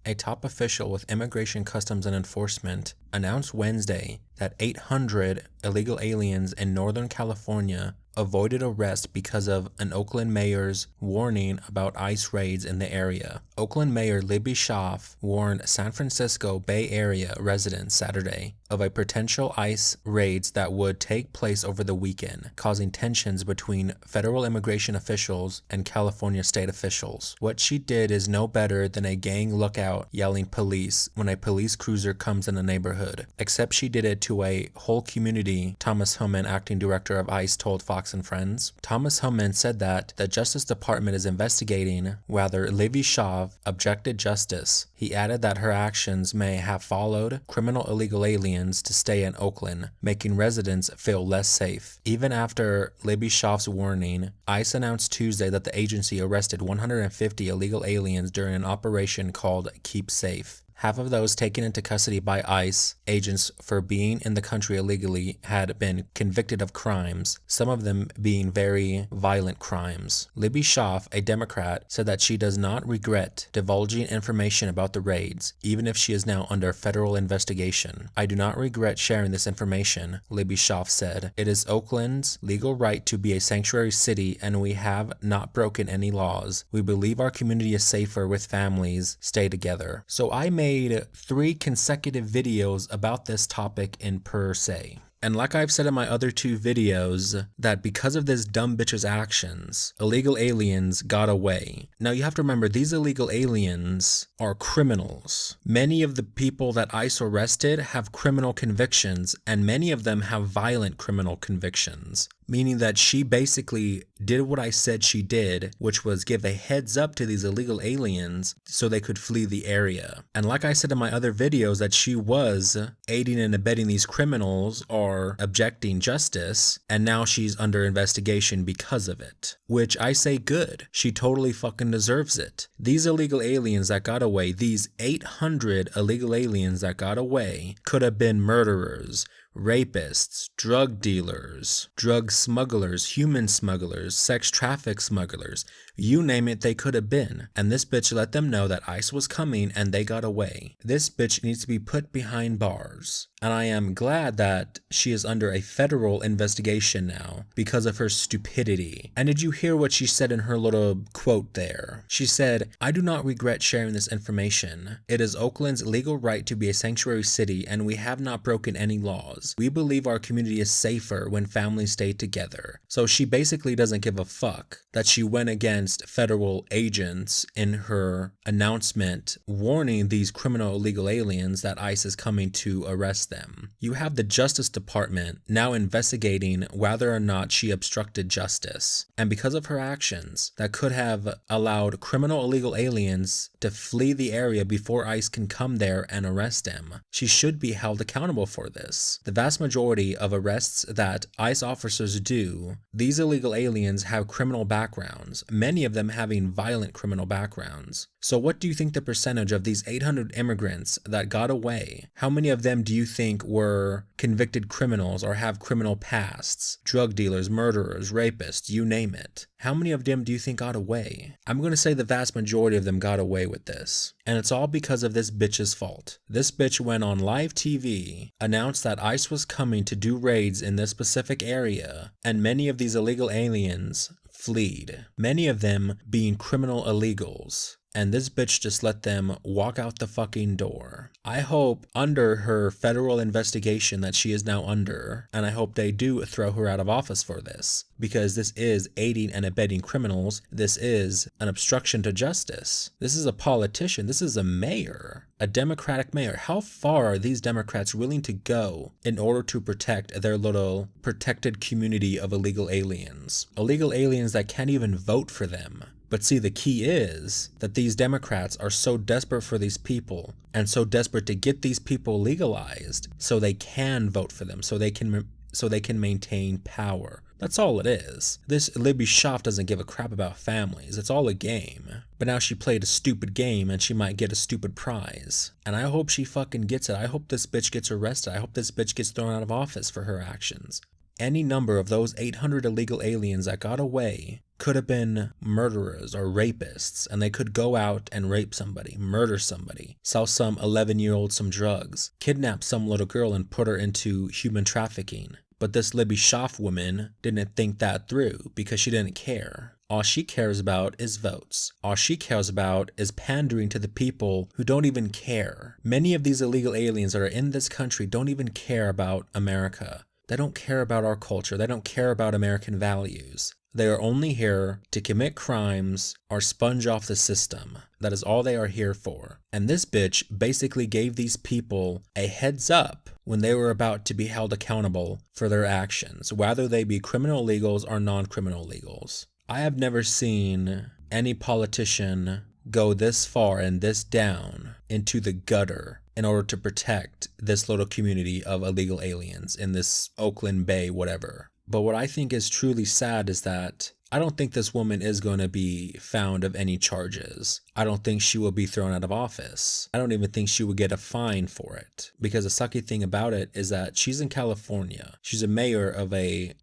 A top official with Immigration, Customs, and Enforcement announced Wednesday that 800 illegal aliens in Northern California avoided arrest because of an Oakland mayor's warning about ICE raids in the area. Oakland Mayor Libby Schaaf warned San Francisco Bay Area residents Saturday of a potential ICE raids that would take place over the weekend, causing tensions between federal immigration officials and California state officials. What she did is no better than a gang lookout yelling police when a police cruiser comes in a neighborhood, except she did it to a whole community, Thomas Homan, acting director of ICE, told Fox and Friends. Thomas Homan said that the Justice Department is investigating whether Libby Schaaf objected justice. He added that her actions may have followed criminal illegal aliens to stay in Oakland, making residents feel less safe. Even after Libby Schaaf's warning, ICE announced Tuesday that the agency arrested 150 illegal aliens during an operation called Keep Safe. Half of those taken into custody by ICE agents for being in the country illegally had been convicted of crimes, some of them being very violent crimes. Libby Schaaf, a Democrat, said that she does not regret divulging information about the raids, even if she is now under federal investigation. "I do not regret sharing this information," Libby Schaaf said. "It is Oakland's legal right to be a sanctuary city, and we have not broken any laws. We believe our community is safer with families stay together." So I made 3 consecutive videos about this topic in per se. And like I've said in my other 2 videos, that because of this dumb bitch's actions, illegal aliens got away. Now you have to remember, these illegal aliens are criminals. Many of the people that ICE arrested have criminal convictions, and many of them have violent criminal convictions. Meaning that she basically did what I said she did, which was give a heads up to these illegal aliens so they could flee the area. And like I said in my other videos, that she was aiding and abetting these criminals or objecting justice, and now she's under investigation because of it. Which I say good. She totally fucking deserves it. These illegal aliens that got away, these 800 illegal aliens that got away, could have been murderers, rapists, drug dealers, drug smugglers, human smugglers, sex traffic smugglers, you name it, they could have been. And this bitch let them know that ICE was coming and they got away. This bitch needs to be put behind bars. And I am glad that she is under a federal investigation now because of her stupidity. And did you hear what she said in her little quote there? She said, "I do not regret sharing this information. It is Oakland's legal right to be a sanctuary city, and we have not broken any laws. We believe our community is safer when families stay together." So she basically doesn't give a fuck that she went against federal agents in her announcement warning these criminal illegal aliens that ICE is coming to arrest them. You have the Justice Department now investigating whether or not she obstructed justice. And because of her actions, that could have allowed criminal illegal aliens to flee the area before ICE can come there and arrest them. She should be held accountable for this. The vast majority of arrests that ICE officers do, these illegal aliens have criminal backgrounds, many of them having violent criminal backgrounds. So what do you think the percentage of these 800 immigrants that got away, how many of them do you think were convicted criminals or have criminal pasts? Drug dealers, murderers, rapists, you name it. How many of them do you think got away? I'm going to say the vast majority of them got away with this. And it's all because of this bitch's fault. This bitch went on live TV, announced that ICE was coming to do raids in this specific area, and many of these illegal aliens fled. Many of them being criminal illegals. And this bitch just let them walk out the fucking door. I hope under her federal investigation that she is now under, and I hope they do throw her out of office for this, because this is aiding and abetting criminals. This is an obstruction to justice. This is a politician. This is a mayor, a Democratic mayor. How far are these Democrats willing to go in order to protect their little protected community of illegal aliens? Illegal aliens that can't even vote for them. But see, the key is that these Democrats are so desperate for these people and so desperate to get these people legalized so they can vote for them, so they can maintain power. That's all it is. This Libby Schaaf doesn't give a crap about families. It's all a game. But now she played a stupid game and she might get a stupid prize. And I hope she fucking gets it. I hope this bitch gets arrested. I hope this bitch gets thrown out of office for her actions. Any number of those 800 illegal aliens that got away could have been murderers or rapists, and they could go out and rape somebody, murder somebody, sell some 11-year-old some drugs, kidnap some little girl and put her into human trafficking. But this Libby Schaaf woman didn't think that through because she didn't care. All she cares about is votes. All she cares about is pandering to the people who don't even care. Many of these illegal aliens that are in this country don't even care about America. They don't care about our culture. They don't care about American values. They are only here to commit crimes or sponge off the system. That is all they are here for. And this bitch basically gave these people a heads up when they were about to be held accountable for their actions, whether they be criminal illegals or non-criminal illegals. I have never seen any politician go this far and this down into the gutter in order to protect this little community of illegal aliens in this Oakland Bay, whatever. But what I think is truly sad is that I don't think this woman is going to be found of any charges. I don't think she will be thrown out of office. I don't even think she would get a fine for it. Because the sucky thing about it is that she's in California. She's a mayor of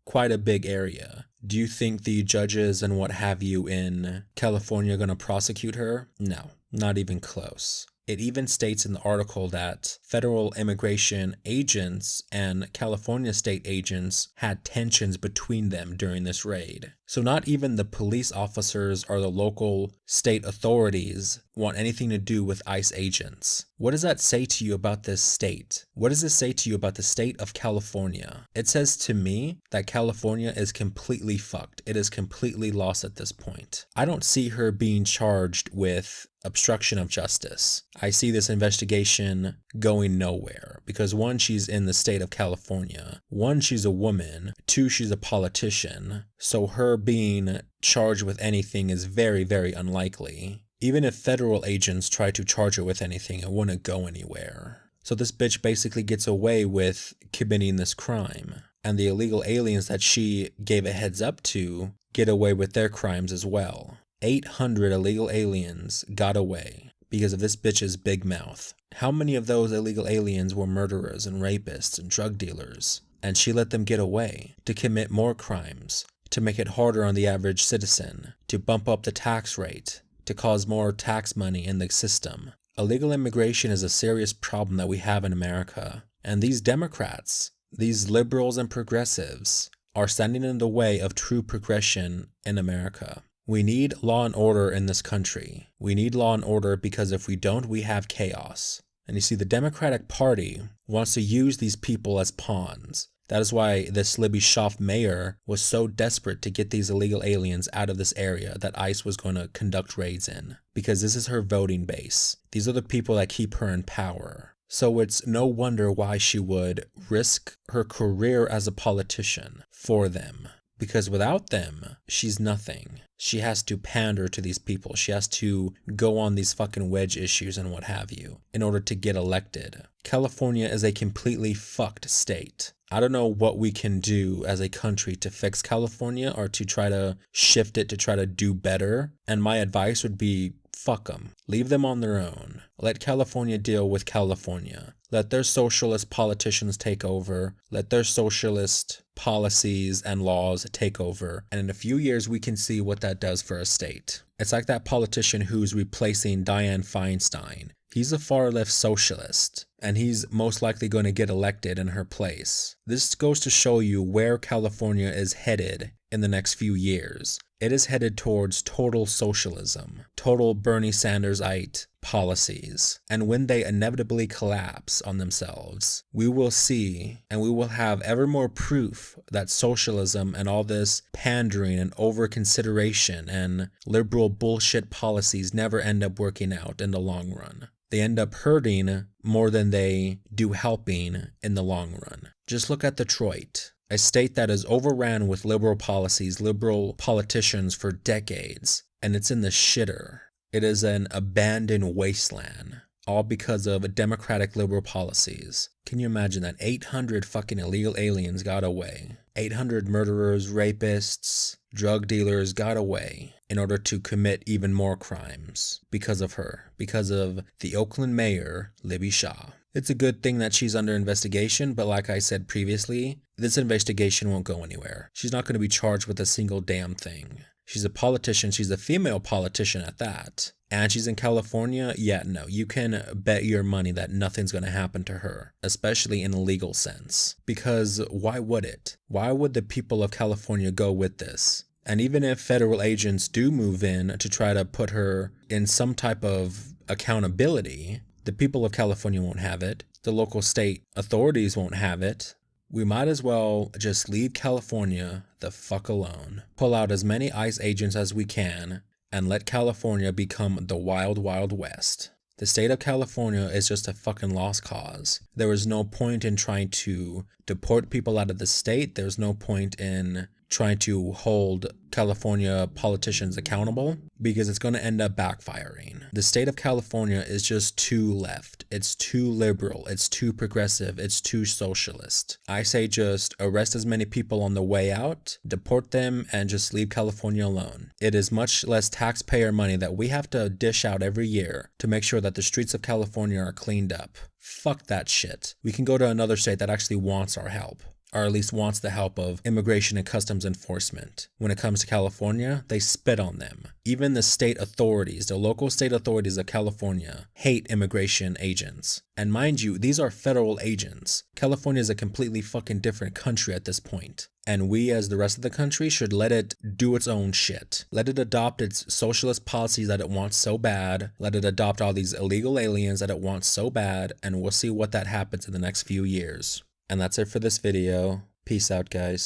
quite a big area. Do you think the judges and what have you in California are going to prosecute her? No, not even close. It even states in the article that federal immigration agents and California state agents had tensions between them during this raid. So not even the police officers or the local state authorities want anything to do with ICE agents. What does that say to you about this state? What does this say to you about the state of California? It says to me that California is completely fucked. It is completely lost at this point. I don't see her being charged with obstruction of justice. I see this investigation going nowhere because one, she's in the state of California. One, she's a woman. Two, she's a politician. So her being charged with anything is very, very unlikely. Even if federal agents try to charge her with anything, it wouldn't go anywhere. So this bitch basically gets away with committing this crime. And the illegal aliens that she gave a heads up to get away with their crimes as well. 800 illegal aliens got away because of this bitch's big mouth. How many of those illegal aliens were murderers and rapists and drug dealers? And she let them get away to commit more crimes, to make it harder on the average citizen, to bump up the tax rate, to cause more tax money in the system. Illegal immigration is a serious problem that we have in America. And these Democrats, these liberals and progressives, are standing in the way of true progression in America. We need law and order in this country. We need law and order because if we don't, we have chaos. And you see, the Democratic Party wants to use these people as pawns. That is why this Libby Schaaf mayor was so desperate to get these illegal aliens out of this area that ICE was going to conduct raids in. Because this is her voting base. These are the people that keep her in power. So it's no wonder why she would risk her career as a politician for them. Because without them, she's nothing. She has to pander to these people. She has to go on these fucking wedge issues and what have you in order to get elected. California is a completely fucked state. I don't know what we can do as a country to fix California or to try to shift it to try to do better. And my advice would be, fuck them. Leave them on their own. Let California deal with California. Let their socialist politicians take over. Let their socialist policies and laws take over. And in a few years, we can see what that does for a state. It's like that politician who's replacing Dianne Feinstein. He's a far-left socialist, and he's most likely going to get elected in her place. This goes to show you where California is headed in the next few years. It is headed towards total socialism, total Bernie Sanders-ite policies. And when they inevitably collapse on themselves, we will see and we will have ever more proof that socialism and all this pandering and over-consideration and liberal bullshit policies never end up working out in the long run. They end up hurting more than they do helping in the long run. Just look at Detroit, a state that is overran with liberal policies, liberal politicians for decades, and it's in the shitter. It is an abandoned wasteland, all because of democratic liberal policies. Can you imagine that 800 fucking illegal aliens got away? 800 murderers, rapists, drug dealers got away in order to commit even more crimes because of her, because of the Oakland mayor, Libby Schaaf. It's a good thing that she's under investigation, but like I said previously, this investigation won't go anywhere. She's not going to be charged with a single damn thing. She's a politician. She's a female politician at that. And she's in California. Yeah, no, you can bet your money that nothing's going to happen to her, especially in a legal sense. Because why would it? Why would the people of California go with this? And even if federal agents do move in to try to put her in some type of accountability, the people of California won't have it. The local state authorities won't have it. We might as well just leave California the fuck alone. Pull out as many ICE agents as we can and let California become the wild, wild west. The state of California is just a fucking lost cause. There is no point in trying to deport people out of the state. There's no point in trying to hold California politicians accountable because it's going to end up backfiring. The state of California is just too left. It's too liberal. It's too progressive. It's too socialist. I say just arrest as many people on the way out, deport them, and just leave California alone. It is much less taxpayer money that we have to dish out every year to make sure that the streets of California are cleaned up. Fuck that shit. We can go to another state that actually wants our help, or at least wants the help of Immigration and Customs Enforcement. When it comes to California, they spit on them. Even the state authorities, the local state authorities of California, hate immigration agents. And mind you, these are federal agents. California is a completely fucking different country at this point. And we, as the rest of the country, should let it do its own shit. Let it adopt its socialist policies that it wants so bad. Let it adopt all these illegal aliens that it wants so bad. And we'll see what that happens in the next few years. And that's it for this video. Peace out, guys.